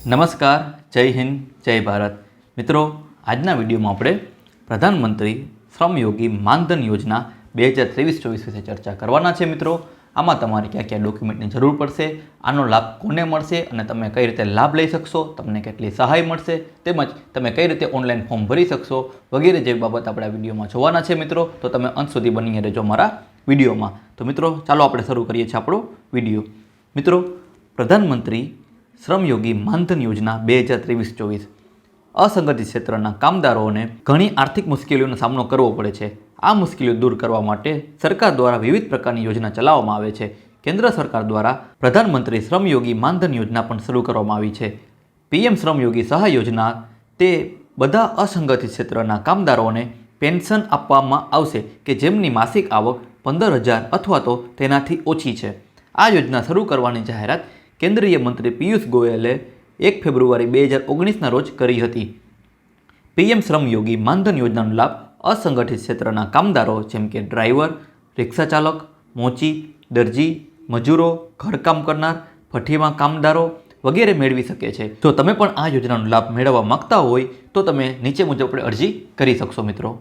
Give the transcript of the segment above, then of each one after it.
નમસ્કાર, જય હિન્દ, જય ભારત. મિત્રો, આજના વિડીયોમાં આપણે પ્રધાનમંત્રી શ્રમયોગી માનધન યોજના 2023-24 વિશે ચર્ચા કરવાના છે. મિત્રો, આમાં તમારે ક્યાં ક્યાં ડોક્યુમેન્ટની જરૂર પડશે, આનો લાભ કોને મળશે અને તમે કઈ રીતે લાભ લઈ શકશો, તમને કેટલી સહાય મળશે, તેમજ તમે કઈ રીતે ઓનલાઈન ફોર્મ ભરી શકશો વગેરે જેવી બાબત આપણે આ વિડીયોમાં જોવાના છે. મિત્રો, તો તમે અંત સુધી બની રહેજો મારા વિડીયોમાં. તો મિત્રો, ચાલો આપણે શરૂ કરીએ છીએ આપણો વિડીયો. મિત્રો, પ્રધાનમંત્રી શ્રમયોગી માનધન યોજના 2023-24 અસંગઠિત ક્ષેત્રના કામદારોને ઘણી આર્થિક મુશ્કેલીઓનો સામનો કરવો પડે છે. આ મુશ્કેલીઓ દૂર કરવા માટે સરકાર દ્વારા વિવિધ પ્રકારની યોજના ચલાવવામાં આવે છે. કેન્દ્ર સરકાર દ્વારા પ્રધાનમંત્રી શ્રમયોગી માનધન યોજના પણ શરૂ કરવામાં આવી છે. પીએમ શ્રમયોગી સહાય યોજના તે બધા અસંગઠિત ક્ષેત્રના કામદારોને પેન્શન આપવામાં આવશે કે જેમની માસિક આવક 15,000 અથવા તો તેનાથી ઓછી છે. આ યોજના શરૂ કરવાની જાહેરાત કેન્દ્રીય મંત્રી પિયુષ ગોયલે 1 ફેબ્રુઆરી 2019ના રોજ કરી હતી. પીએમ શ્રમયોગી માનધન યોજનાનો લાભ અસંગઠિત ક્ષેત્રના કામદારો જેમ કે ડ્રાઈવર, રિક્ષા ચાલક, મોચી, દરજી, મજૂરો, ઘરકામ કરનાર, ભઠ્ઠીમાં કામદારો વગેરે મેળવી શકે છે. જો તમે પણ આ યોજનાનો લાભ મેળવવા માંગતા હોય તો તમે નીચે મુજબ આપણે અરજી કરી શકશો. મિત્રો,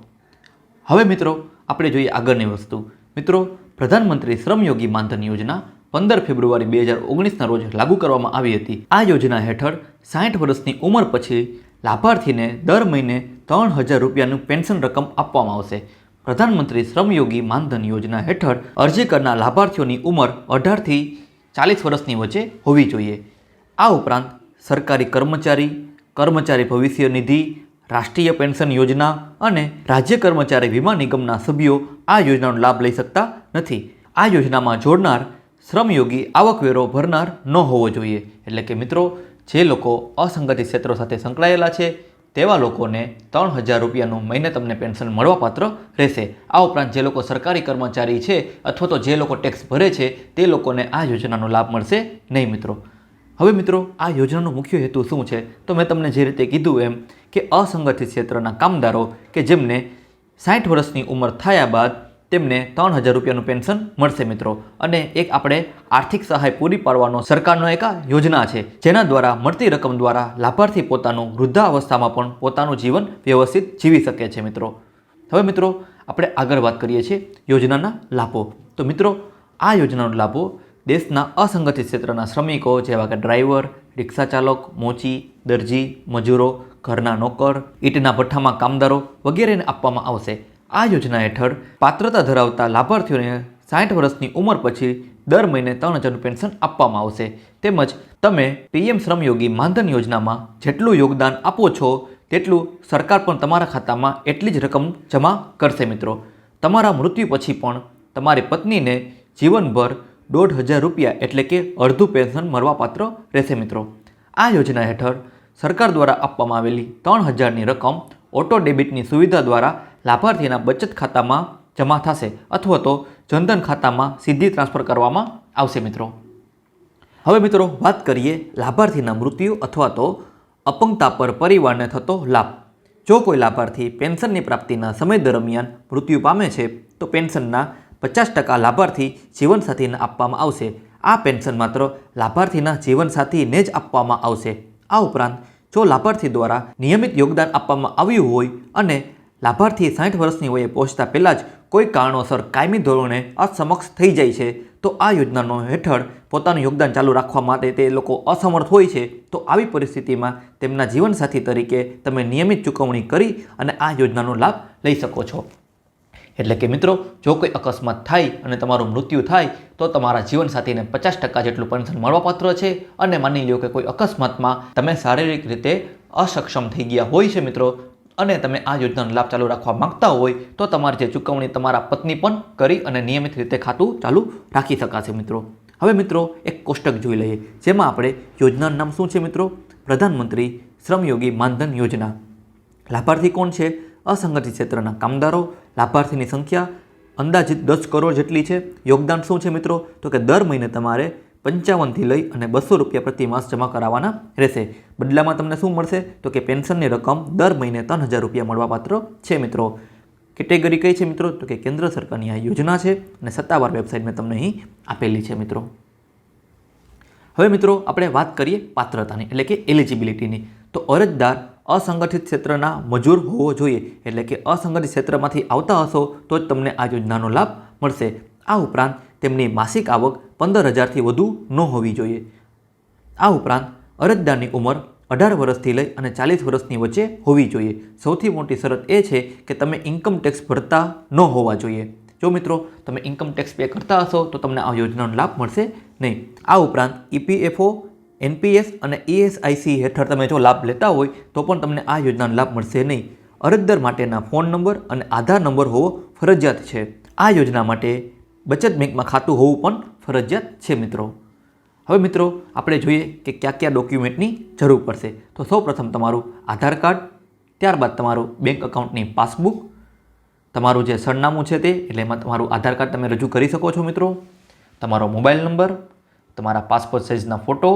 હવે મિત્રો આપણે જોઈએ આગળની વસ્તુ. મિત્રો, પ્રધાનમંત્રી શ્રમયોગી માનધન યોજના 15 ફેબ્રુઆરી 2019ના રોજ લાગુ કરવામાં આવી હતી. આ યોજના હેઠળ 60 વર્ષની ઉંમર પછી લાભાર્થીને દર મહિને 3,000 રૂપિયાનું પેન્શન રકમ આપવામાં આવશે. પ્રધાનમંત્રી શ્રમયોગી માનધન યોજના હેઠળ અરજી કરનાર લાભાર્થીઓની ઉંમર 18થી 40 વર્ષની વચ્ચે હોવી જોઈએ. આ ઉપરાંત સરકારી કર્મચારી, કર્મચારી ભવિષ્ય નિધિ, રાષ્ટ્રીય પેન્શન યોજના અને રાજ્ય કર્મચારી વીમા નિગમના સભ્યો આ યોજનાનો લાભ લઈ શકતા નથી. આ યોજનામાં જોડનાર શ્રમયોગી આવકવેરો ભરનાર ન હોવો જોઈએ. એટલે કે મિત્રો, જે લોકો અસંગઠિત ક્ષેત્રો સાથે સંકળાયેલા છે તેવા લોકોને 3,000 રૂપિયાનું મહિને તમને પેન્શન મળવાપાત્ર રહેશે. આ ઉપરાંત જે લોકો સરકારી કર્મચારી છે અથવા તો જે લોકો ટેક્સ ભરે છે તે લોકોને આ યોજનાનો લાભ મળશે નહીં. મિત્રો, હવે મિત્રો આ યોજનાનો મુખ્ય હેતુ શું છે? તો મેં તમને જે રીતે કીધું એમ કે અસંગઠિત ક્ષેત્રના કામદારો કે જેમને 60 વર્ષની ઉંમર થયા બાદ તેમને 3,000 રૂપિયાનું પેન્શન મળશે. મિત્રો, અને એક આપણે આર્થિક સહાય પૂરી પાડવાનો સરકારનો એક યોજના છે જેના દ્વારા મળતી રકમ દ્વારા લાભાર્થી પોતાનું વૃદ્ધાવસ્થામાં પણ પોતાનું જીવન વ્યવસ્થિત જીવી શકે છે. મિત્રો, હવે મિત્રો આપણે આગળ વાત કરીએ છીએ યોજનાના લાભો. તો મિત્રો, આ યોજનાનો લાભો દેશના અસંગઠિત ક્ષેત્રના શ્રમિકો જેવા કે ડ્રાઈવર, રિક્ષા ચાલક, મોચી, દરજી, મજૂરો, ઘરના નોકર, ઈંટના ભઠ્ઠામાં કામદારો વગેરેને આપવામાં આવશે. આ યોજના હેઠળ પાત્રતા ધરાવતા લાભાર્થીઓને 60 વર્ષની ઉંમર પછી દર મહિને 3,000 પેન્શન આપવામાં આવશે. તેમજ તમે પીએમ શ્રમયોગી માનધન યોજનામાં જેટલું યોગદાન આપો છો તેટલું સરકાર પણ તમારા ખાતામાં એટલી જ રકમ જમા કરશે. મિત્રો, તમારા મૃત્યુ પછી પણ તમારી પત્નીને જીવનભર 1,500 રૂપિયા એટલે કે અડધું પેન્શન મળવાપાત્ર રહેશે. મિત્રો, આ યોજના હેઠળ સરકાર દ્વારા આપવામાં આવેલી 3,000ની રકમ ઓટો ડેબિટની સુવિધા દ્વારા લાભાર્થીના બચત ખાતામાં જમા થશે અથવા તો જનધન ખાતામાં સીધી ટ્રાન્સફર કરવામાં આવશે. મિત્રો, હવે મિત્રો વાત કરીએ લાભાર્થીના મૃત્યુ અથવા તો અપંગતા પર પરિવારને થતો લાભ. જો કોઈ લાભાર્થી પેન્શનની પ્રાપ્તિના સમય દરમિયાન મૃત્યુ પામે છે તો પેન્શનના 50% લાભાર્થી જીવનસાથીને આપવામાં આવશે. આ પેન્શન માત્ર લાભાર્થીના જીવનસાથીને જ આપવામાં આવશે. આ ઉપરાંત જો લાભાર્થી દ્વારા નિયમિત યોગદાન આપવામાં આવ્યું હોય અને લાભાર્થી 60 વર્ષની વયે પહોંચતા પહેલાં જ કોઈ કારણોસર કાયમી ધોરણે અસમક્ષ થઈ જાય છે તો આ યોજનાનો હેઠળ પોતાનું યોગદાન ચાલુ રાખવા માટે તે લોકો અસમર્થ હોય છે તો આવી પરિસ્થિતિમાં તેમના જીવનસાથી તરીકે તમે નિયમિત ચૂકવણી કરી અને આ યોજનાનો લાભ લઈ શકો છો. એટલે કે મિત્રો, જો કોઈ અકસ્માત થાય અને તમારું મૃત્યુ થાય તો તમારા જીવનસાથીને 50% જેટલું પેન્શન મળવાપાત્ર છે. અને માની લો કે કોઈ અકસ્માતમાં તમે શારીરિક રીતે અસક્ષમ થઈ ગયા હોય છે મિત્રો, અને તમે આ યોજનાનો લાભ ચાલુ રાખવા માંગતા હોય તો તમારી જે ચૂકવણી તમારા પત્ની પણ કરી અને નિયમિત રીતે ખાતું ચાલુ રાખી શકાશે. મિત્રો, હવે મિત્રો એક કોષ્ટક જોઈ લઈએ જેમાં આપણે યોજનાનું નામ શું છે? મિત્રો, પ્રધાનમંત્રી શ્રમયોગી માનધન યોજના. લાભાર્થી કોણ છે? અસંગઠિત ક્ષેત્રના કામદારો. લાભાર્થીની સંખ્યા અંદાજિત 10 કરોડ જેટલી છે. યોગદાન શું છે મિત્રો? તો કે દર મહિને તમારે 55થી લઈ અને 200 રૂપિયા પ્રતિ માસ જમા કરાવવાના રહેશે. બદલામાં તમને શું મળશે? તો કે પેન્શનની રકમ દર મહિને 3,000 રૂપિયા મળવાપાત્ર છે. મિત્રો, કેટેગરી કઈ છે મિત્રો? તો કે કેન્દ્ર સરકારની આ યોજના છે અને સત્તાવાર વેબસાઇટ મેં તમને અહીં આપેલી છે. મિત્રો, હવે મિત્રો આપણે વાત કરીએ પાત્રતાની એટલે કે એલિજિબિલિટીની. તો અરજદાર અસંગઠિત ક્ષેત્રના મજૂર હોવો જોઈએ એટલે કે અસંગઠિત ક્ષેત્રમાંથી આવતા હશો તો જ તમને આ યોજનાનો લાભ મળશે. આ ઉપરાંત તેમની માસિક આવક 15,000થી વધુ ન હોવી જોઈએ. આ ઉપરાંત અરજદારની ઉંમર 18 વર્ષથી લઈ અને 40 વર્ષની વચ્ચે હોવી જોઈએ. સૌથી મોટી શરત એ છે કે તમે ઇન્કમ ટેક્સ ભરતા ન હોવા જોઈએ. જો મિત્રો તમે ઇન્કમ ટેક્સ પે કરતા હશો તો તમને આ યોજનાનો લાભ મળશે નહીં. આ ઉપરાંત EPFO, NPS અને ESIC હેઠળ તમે જો લાભ લેતા હોય તો પણ તમને આ યોજનાનો લાભ મળશે નહીં. અરજદાર માટેના ફોન નંબર અને આધાર નંબર હોવો ફરજિયાત છે. આ યોજના માટે બચત બેંકમાં ખાતું હોવું પણ ફરજિયાત છે મિત્રો. હવે મિત્રો આપણે જોઈએ કે કયા કયા ડોક્યુમેન્ટની જરૂર પડશે. તો સૌપ્રથમ તમારું આધાર કાર્ડ, ત્યારબાદ તમારું બેંક એકાઉન્ટની પાસબુક, તમારું જે સરનામું છે તે એટલે એમાં તમારું આધાર કાર્ડ તમે રજૂ કરી શકો છો મિત્રો, તમારો મોબાઈલ નંબર, તમારા પાસપોર્ટ સાઇઝના ફોટો.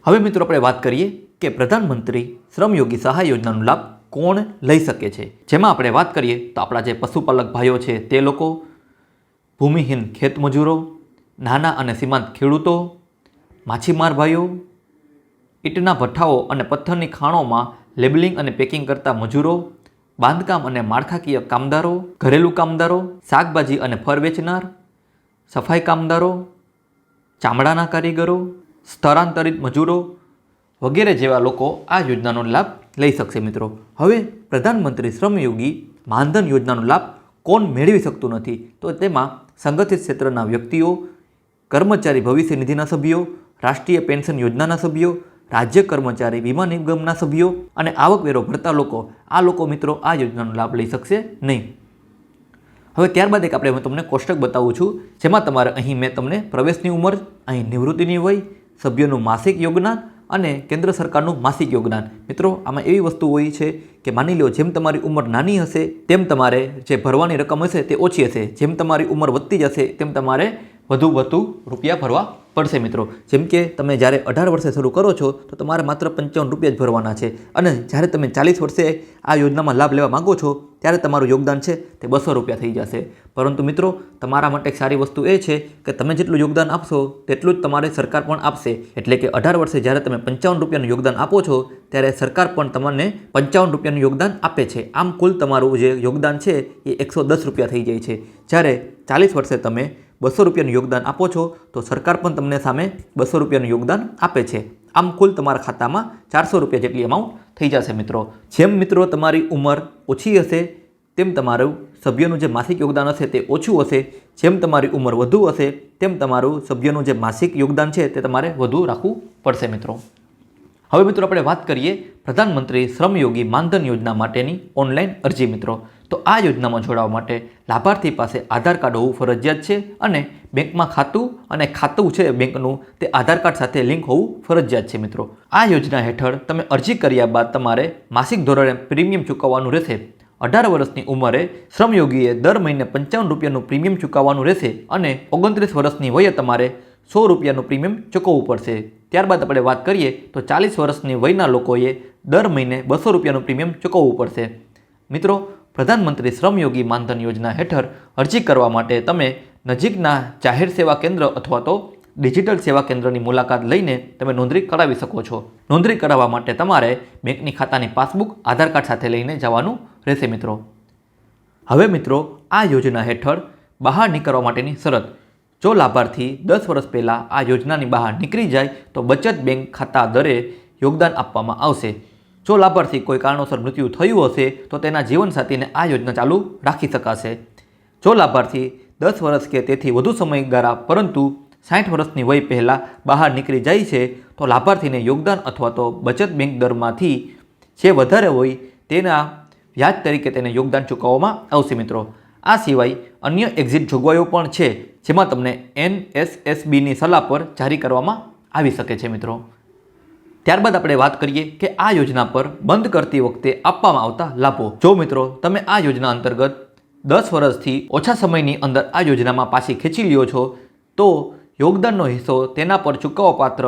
હવે મિત્રો આપણે વાત કરીએ કે પ્રધાનમંત્રી શ્રમયોગી સહાય યોજનાનો લાભ કોણ લઈ શકે છે. જેમાં આપણે વાત કરીએ તો આપણા જે પશુપાલક ભાઈઓ છે તે લોકો, ભૂમિહીન ખેતમજૂરો, નાના અને સીમાંત ખેડૂતો, માછીમાર ભાઈઓ, ઈંટના ભઠ્ઠાઓ અને પથ્થરની ખાણોમાં લેબલિંગ અને પેકિંગ કરતા મજૂરો, બાંધકામ અને માળખાકીય કામદારો, ઘરેલું કામદારો, શાકભાજી અને ફળ વેચનાર, સફાઈ કામદારો, ચામડાના કારીગરો, સ્થળાંતરિત મજૂરો વગેરે જેવા લોકો આ યોજનાનો લાભ લઈ શકશે મિત્રો. હવે પ્રધાનમંત્રી શ્રમયોગી માનધન યોજનાનો લાભ કોણ મેળવી શકતું નથી? તો તેમાં સંગઠિત ક્ષેત્રના વ્યક્તિઓ, કર્મચારી ભવિષ્ય નિધિના સભ્યો, રાષ્ટ્રીય પેન્શન યોજનાના સભ્યો, રાજ્ય કર્મચારી વીમા નિગમના સભ્યો અને આવકવેરો ભરતા લોકો, આ લોકો મિત્રો આ યોજનાનો લાભ લઈ શકશે નહીં. હવે ત્યારબાદ એક આપણે હું તમને કોષ્ટક બતાવું છું જેમાં તમારે અહીં મેં તમને પ્રવેશની ઉંમર, અહીં નિવૃત્તિની વય, સભ્યોનું માસિક યોગદાન અને કેન્દ્ર સરકારનું માસિક યોગદાન. મિત્રો આમાં એવી વસ્તુ હોય છે કે માની લો જેમ તમારી ઉંમર નાની હશે તેમ તમારે જે ભરવાની રકમ હશે તે ઓછી હશે. જેમ તમારી ઉંમર વધતી જશે તેમ તમારે વધુ રૂપિયા ભરવા પડશે મિત્રો. જેમ કે તમે જ્યારે 18 વર્ષે શરૂ કરો છો તો તમારે માત્ર 55 રૂપિયા જ ભરવાના છે અને જ્યારે તમે 40 વર્ષે આ યોજનામાં લાભ લેવા માગો છો ત્યારે તમારું યોગદાન છે તે 200 રૂપિયા થઈ જશે. પરંતુ મિત્રો તમારા માટે એક સારી વસ્તુ એ છે કે તમે જેટલું યોગદાન આપશો તેટલું જ તમારે સરકાર પણ આપશે. એટલે કે 18 વર્ષે જ્યારે તમે 55 રૂપિયાનું યોગદાન આપો છો ત્યારે સરકાર પણ તમને 55 રૂપિયાનું યોગદાન આપે છે. આમ કુલ તમારું જે યોગદાન છે એ 110 રૂપિયા થઈ જાય છે. જ્યારે 40 વર્ષે તમે 200 રૂપિયાનું યોગદાન આપો છો તો સરકાર પણ તમને સામે 200 રૂપિયાનું યોગદાન આપે છે. આમ કુલ તમારા ખાતામાં 400 રૂપિયા જેટલી અમાઉન્ટ થઈ જશે મિત્રો. જેમ મિત્રો તમારી ઉંમર ઓછી હશે તેમ તમારું સભ્યનું જે માસિક યોગદાન હશે તે ઓછું હશે. જેમ તમારી ઉંમર વધુ હશે તેમ તમારું સભ્યનું જે માસિક યોગદાન છે તે તમારે વધુ રાખવું પડશે મિત્રો. હવે મિત્રો આપણે વાત કરીએ પ્રધાનમંત્રી શ્રમયોગી માનધન યોજના માટેની ઓનલાઈન અરજી મિત્રો. તો આ યોજનામાં જોડાવા માટે લાભાર્થી પાસે આધાર કાર્ડ હોવું ફરજિયાત છે અને બેંકમાં ખાતું છે બેંકનું તે આધાર કાર્ડ સાથે લિંક હોવું ફરજિયાત છે મિત્રો. આ યોજના હેઠળ તમે અરજી કર્યા બાદ તમારે માસિક ધોરણે પ્રીમિયમ ચૂકવવાનું રહેશે. 18 વર્ષની ઉંમરે શ્રમયોગીએ દર મહિને 55 રૂપિયાનું પ્રીમિયમ ચૂકવવાનું રહેશે અને 29 વર્ષની વયે તમારે 100 રૂપિયાનું પ્રીમિયમ ચૂકવવું પડશે. ત્યારબાદ આપણે વાત કરીએ તો 40 વર્ષની વયના લોકોએ દર મહિને 200 રૂપિયાનું પ્રીમિયમ ચૂકવવું પડશે. મિત્રો પ્રધાનમંત્રી શ્રમયોગી માનધન યોજના હેઠળ અરજી કરવા માટે તમે નજીકના જાહેર સેવા કેન્દ્ર અથવા તો ડિજિટલ સેવા કેન્દ્રની મુલાકાત લઈને તમે નોંધણી કરાવી શકો છો. નોંધણી કરાવવા માટે તમારે બેંકની ખાતાની પાસબુક, આધાર કાર્ડ સાથે લઈને જવાનું રહેશે મિત્રો. હવે મિત્રો આ યોજના હેઠળ બહાર નીકળવા માટેની શરત. જો લાભાર્થી 10 વર્ષ પહેલાં આ યોજનાની બહાર નીકળી જાય તો બચત બેંક ખાતા દરે યોગદાન આપવામાં આવશે. જો લાભાર્થી કોઈ કારણોસર મૃત્યુ થયું હશે તો તેના જીવનસાથીને આ યોજના ચાલુ રાખી શકાશે. જો લાભાર્થી 10 વર્ષ કે તેથી વધુ સમયગાળા પરંતુ 60 વર્ષની વય પહેલાં બહાર નીકળી જાય છે તો લાભાર્થીને યોગદાન અથવા તો બચત બેંક દરમાંથી જે વધારે હોય તેના વ્યાજ તરીકે તેને યોગદાન ચૂકવવામાં આવશે મિત્રો. આ સિવાય અન્ય એક્ઝિટ જોગવાઈઓ પણ છે જેમાં તમને NSSBની સલાહ પર જારી કરવામાં આવી શકે છે મિત્રો. ત્યારબાદ આપણે વાત કરીએ કે આ યોજના પર બંધ કરતી વખતે આપવામાં આવતા લાભો. જો મિત્રો તમે આ યોજના અંતર્ગત 10 વર્ષથી ઓછા સમયની અંદર આ યોજનામાં પાછી ખેંચી લ્યો છો તો યોગદાનનો હિસ્સો તેના પર ચૂકવવાપાત્ર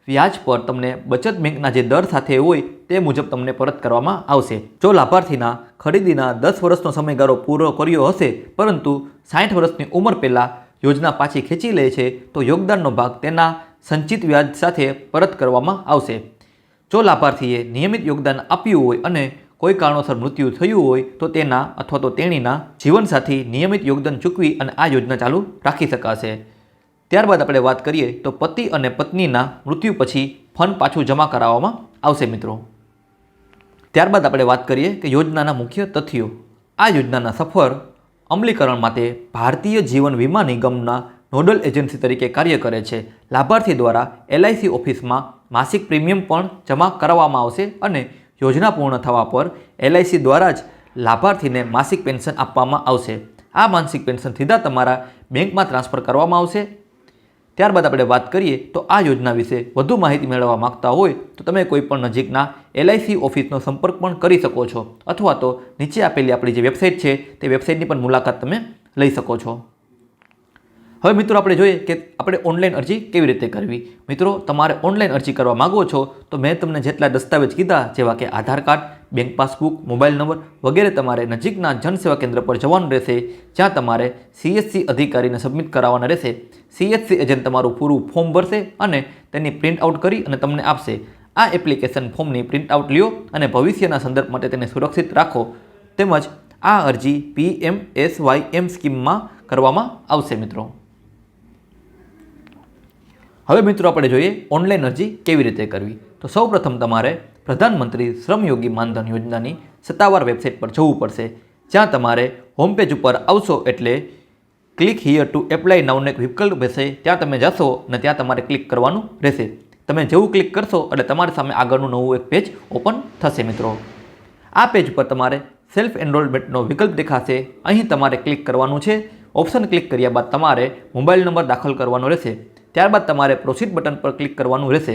વ્યાજ પર તમને બચત બેંકના જે દર સાથે હોય તે મુજબ તમને પરત કરવામાં આવશે. જો લાભાર્થીના ખરીદીના 10 વર્ષનો સમયગાળો પૂરો કર્યો હશે પરંતુ 60 વર્ષની ઉંમર પહેલાં યોજના પાછી ખેંચી લે છે તો યોગદાનનો ભાગ તેના સંચિત વ્યાજ સાથે પરત કરવામાં આવશે. જો લાભાર્થીએ નિયમિત યોગદાન આપ્યું હોય અને કોઈ કારણોસર મૃત્યુ થયું હોય તો તેના અથવા તો તેણીના જીવનસાથી નિયમિત યોગદાન ચૂકવી અને આ યોજના ચાલુ રાખી શકાશે. ત્યારબાદ આપણે વાત કરીએ તો પતિ અને પત્નીના મૃત્યુ પછી ફંડ પાછું જમા કરાવવામાં આવશે મિત્રો. ત્યારબાદ આપણે વાત કરીએ કે યોજનાના મુખ્ય તથ્યો. આ યોજનાના સફળ અમલીકરણ માટે ભારતીય જીવન વીમા નિગમના નોડલ એજન્સી તરીકે કાર્ય કરે છે. લાભાર્થી દ્વારા LIC ઓફિસમાં માસિક પ્રીમિયમ પણ જમા કરાવવામાં આવશે અને યોજના પૂર્ણ થવા પર LIC દ્વારા જ લાભાર્થીને માસિક પેન્શન આપવામાં આવશે. આ માસિક પેન્શન સીધા તમારા બેંકમાં ટ્રાન્સફર કરવામાં આવશે. ત્યારબાદ આપણે વાત કરીએ તો આ યોજના વિશે વધુ માહિતી મેળવવા માગતા હોય તો તમે કોઈ પણ નજીકના LIC ઓફિસનો સંપર્ક પણ કરી શકો છો અથવા તો નીચે આપેલી આપણી જે વેબસાઇટ છે તે વેબસાઇટની પણ મુલાકાત તમે લઈ શકો છો. હવે મિત્રો આપણે જોઈએ કે આપણે ઓનલાઈન અરજી કેવી રીતે કરવી. મિત્રો તમારે ઓનલાઈન અરજી કરવા માગો છો તો મેં તમને જેટલા દસ્તાવેજ કીધા જેવા કે Aadhaar card, bank passbook, mobile number વગેરે તમારે નજીકના જનસેવા કેન્દ્ર પર જવાનું રહેશે, જ્યાં તમારે CSC અધિકારીને સબમિટ કરાવવાના રહેશે. CSC એજન્ટ તમારું પૂરું ફોર્મ ભરશે અને તેની પ્રિન્ટ આઉટ કરી અને તમને આપશે. આ એપ્લિકેશન ફોર્મની પ્રિન્ટ આઉટ લ્યો અને ભવિષ્યના સંદર્ભ માટે તેને સુરક્ષિત રાખો. તેમજ આ અરજી PMSYM સ્કીમમાં કરવામાં આવશે મિત્રો. હવે મિત્રો આપણે જોઈએ ઓનલાઈન અરજી કેવી રીતે કરવી. તો સૌપ્રથમ તમારે પ્રધાનમંત્રી શ્રમયોગી માનધન યોજનાની સત્તાવાર વેબસાઇટ પર જવું પડશે, જ્યાં તમારે હોમ પેજ ઉપર આવશો એટલે ક્લિક હિયર ટુ એપ્લાય નાઉનો એક વિકલ્પ હશે, ત્યાં તમે જશો અને ત્યાં તમારે ક્લિક કરવાનું રહેશે. તમે જેવું ક્લિક કરશો એટલે તમારી સામે આગળનું નવું એક પેજ ઓપન થશે મિત્રો. આ પેજ પર તમારે સેલ્ફ એનરોલમેન્ટનો વિકલ્પ દેખાશે, અહીં તમારે ક્લિક કરવાનું છે. ઓપ્શન ક્લિક કર્યા બાદ તમારે મોબાઈલ નંબર દાખલ કરવાનો રહેશે. ત્યારબાદ તમારે પ્રોસીડ બટન પર ક્લિક કરવાનું રહેશે.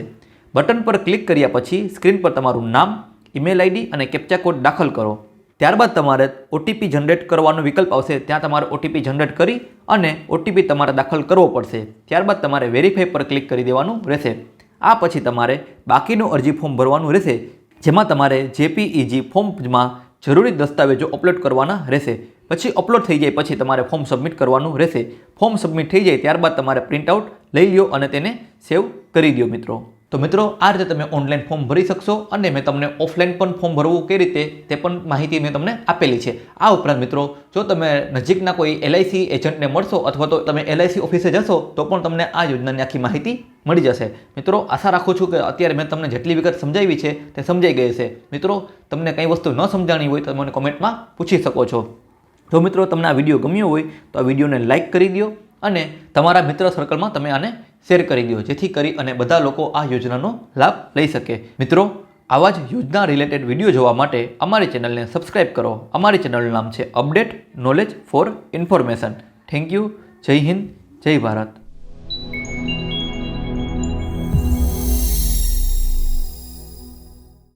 બટન પર ક્લિક કર્યા પછી સ્ક્રીન પર તમારું નામ, ઈમેલ ID અને કેપ્ચા કોડ દાખલ કરો. ત્યારબાદ તમારે OTP જનરેટ કરવાનો વિકલ્પ આવશે, ત્યાં તમારે OTP જનરેટ કરી અને OTP તમારે દાખલ કરવો પડશે. ત્યારબાદ તમારે વેરીફાઈ પર ક્લિક કરી દેવાનું રહેશે. આ પછી તમારે બાકીનું અરજી ફોર્મ ભરવાનું રહેશે, જેમાં તમારે JPEG ફોર્મમાં જરૂરી દસ્તાવેજો અપલોડ કરવાના રહેશે. પછી અપલોડ થઈ જાય પછી તમારે ફોર્મ સબમિટ કરવાનું રહેશે. ફોર્મ સબમિટ થઈ જાય ત્યારબાદ તમારે પ્રિન્ટ આઉટ લઈ લો અને તેને સેવ કરી દો મિત્રો. તો મિત્રો આ રીતે તમે ઓનલાઈન ફોર્મ ભરી શકશો અને મેં તમને ઓફલાઈન પણ ફોર્મ ભરવું કઈ રીતે તે પણ માહિતી મેં તમને આપેલી છે. આ ઉપરાંત મિત્રો જો તમે નજીકના કોઈ LIC એજન્ટને મળશો અથવા તો તમે LIC ઓફિસે જશો તો પણ તમને આ યોજનાની આખી માહિતી મળી જશે. મિત્રો આશા રાખું છું કે અત્યારે મેં તમને જેટલી વિગત સમજાવી છે તે સમજાઈ ગઈ છે. મિત્રો તમને કંઈ વસ્તુ ન સમજાણી હોય તો મને કોમેન્ટમાં પૂછી શકો છો. જો મિત્રો તમને આ વિડીયો ગમ્યો હોય તો આ વિડીયોને લાઇક કરી દો અને તમારા મિત્ર સર્કલમાં તમે આને શેર કરી દો, જેથી કરી અને બધા લોકો આ યોજનાનો લાભ લઈ શકે. મિત્રો આવા જ યોજના રિલેટેડ વિડીયો જોવા માટે અમારી ચેનલને સબસ્ક્રાઇબ કરો. અમારી ચેનલનું નામ છે update knowledge four information. Thank you. જય હિન્દ, જય ભારત.